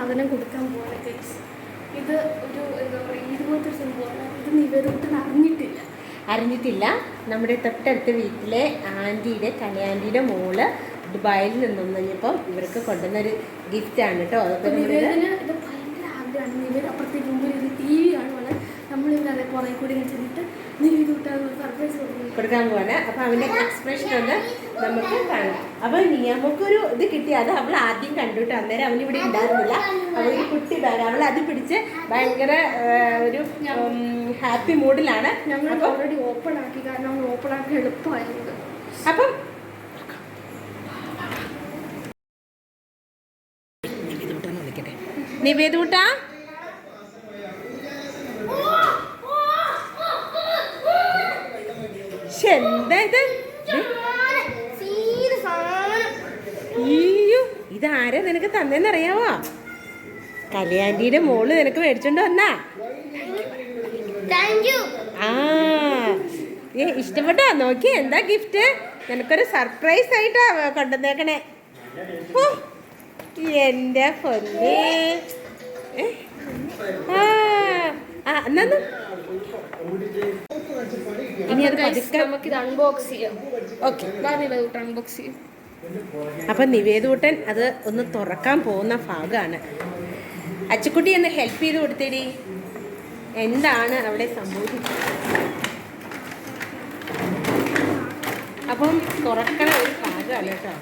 സാധനം കൊടുക്കാൻ പോവാണ് ഗൈസ്. ഇത് ഒരു എന്താ പറയുക, ഇതുപോലത്തെ സംഭവമാണ്. ഇത് നിവേദൂട്ടൻ അറിഞ്ഞിട്ടില്ല. നമ്മുടെ തൊട്ടടുത്ത വീട്ടിലെ ആൻറ്റിയുടെ കലയാൻറ്റിയുടെ മോള് ദുബായിൽ നിന്നും കഴിഞ്ഞപ്പം ഇവർക്ക് കൊണ്ടുവന്നൊരു ഗിഫ്റ്റാണ് കേട്ടോ. അതൊക്കെ നിവേദന ഇത് ഭയങ്കര ആഗ്രഹമാണ്. നിവേദ അപ്പുറത്തെ റൂമിൽ ഇത് ടി വി കാണുവാണ്. നമ്മളിവിടെ കുറേ കൂടി ചെന്നിട്ട് നിവേദൂട്ടൻ സർപ്രൈസ് കൊടുക്കാൻ പോവാണ്. അപ്പം അവൻ്റെ എക്സ്പ്രഷൻ ഒന്ന് നമുക്ക് കാണാം. അപ്പം നിയമക്കൊരു ഇത് കിട്ടി. അത് അവൾ ആദ്യം കണ്ടുട്ടോ. അന്നേരം അവനിവിടെ ഉണ്ടായിരുന്നില്ല. അവളൊരു കുട്ടി ബാഗ് അവൾ അത് പിടിച്ച് ഭയങ്കര ഒരു ഹാപ്പി മൂഡിലാണ്. ഞങ്ങൾ ഓൾറെഡി ഓപ്പൺ ആക്കി, കാരണം അവൾ ഓപ്പൺ ആക്കി എളുപ്പമായിരുന്നു. അപ്പം നിവേദൂട്ട എന്താ ഇത്? അയ്യോ, ഇതാരാ നിനക്ക് തന്നേന്നറിയാവോ? കല്യാണിയുടെ മോള് നിനക്ക് മേടിച്ചോണ്ട് വന്നാ. ആ ഇഷ്ടപ്പെട്ടോ? നോക്കി എന്താ ഗിഫ്റ്റ്. നിനക്കൊരു സർപ്രൈസ് ആയിട്ടാ കൊണ്ടുവന്നേക്കണേ. എൻ്റെ പൊന്നേ. ഇനി അത് നമുക്കിത് അൺബോക്സ് ചെയ്യാം. ഓക്കെ, അൺബോക്സ് ചെയ്യാം. അപ്പം നിവേദൂട്ടൻ അത് ഒന്ന് തുറക്കാൻ പോകുന്ന ഭാഗമാണ്. അച്ചുക്കുട്ടി ഒന്ന് ഹെൽപ്പ് ചെയ്ത് കൊടുത്തേടി. എന്താണ് അവിടെ സംഭവിച്ചത്? അപ്പം തുറക്കണ ഒരു ഭാഗമാണ് കേട്ടോ.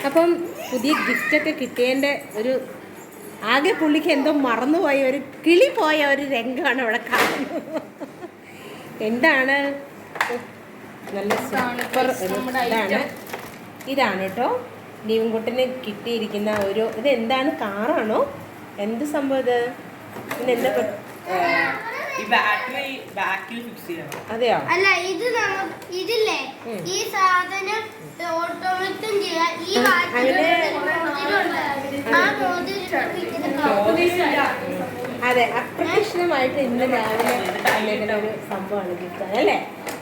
അപ്പം പുതിയ ഗിഫ്റ്റൊക്കെ കിട്ടിയതിൻ്റെ ഒരു ആകെ പുള്ളിക്ക് എന്തോ മറന്നുപോയ ഒരു കിളി പോയ ഒരു രംഗമാണ് അവിടെ കാണുന്നത്. എന്താണ്? നല്ല സൂപ്പർ ഇതാണ്. ഇതാണ് കേട്ടോ നീവൻകുട്ടന് കിട്ടിയിരിക്കുന്ന ഒരു ഇത്. എന്താണ്? കാറാണോ? എന്ത് സംഭവം ഇത്? പിന്നെന്താ? അതെയോ? അല്ല, ഇത് ഇതില്ലേ ഈ സാധനം ഓട്ടോമാറ്റിക് ചെയ്യാൻ ഈ അതെ, അപ്രതീക്ഷിതമായിട്ട് ഇന്ന് രാവിലെ അമ്മേക്കുന്ന ഒരു സംഭവമാണ്, ഗിഫ്റ്റാണ് അല്ലേ?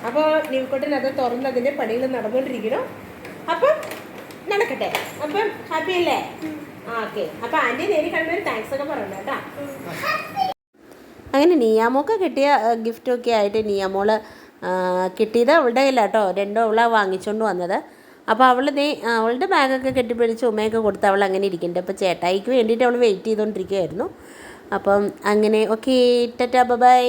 അപ്പോൾ നീവൻകുട്ടൻ അത് തുറന്നതിൻ്റെ പണികൾ നടന്നുകൊണ്ടിരിക്കണം. അപ്പം നടക്കട്ടെ. അപ്പം ഹാപ്പി അല്ലേ? ഓക്കെ. അപ്പം ആൻറ്റി നേരി കണ്ടൊരു താങ്ക്സ് ഒക്കെ പറയണം കേട്ടോ. അങ്ങനെ നിയാമോക്ക് കിട്ടിയ ഗിഫ്റ്റൊക്കെ ആയിട്ട് നിയാമോള് കിട്ടിയത് അവളുടെ കയ്യിലാട്ടോ. രണ്ടോ അവളാണ് വാങ്ങിച്ചുകൊണ്ട് വന്നത്. അപ്പോൾ അവൾ അവളുടെ ബാഗൊക്കെ കെട്ടിപ്പിടിച്ച് ഉമ്മയൊക്കെ കൊടുത്ത് അവൾ അങ്ങനെ ഇരിക്കുന്നുണ്ട്. അപ്പോൾ ചേട്ടായിക്ക് വേണ്ടിയിട്ട് അവൾ വെയിറ്റ് ചെയ്തുകൊണ്ടിരിക്കുകയായിരുന്നു. അപ്പം അങ്ങനെ ഓക്കെ, ടാറ്റാ ബൈ.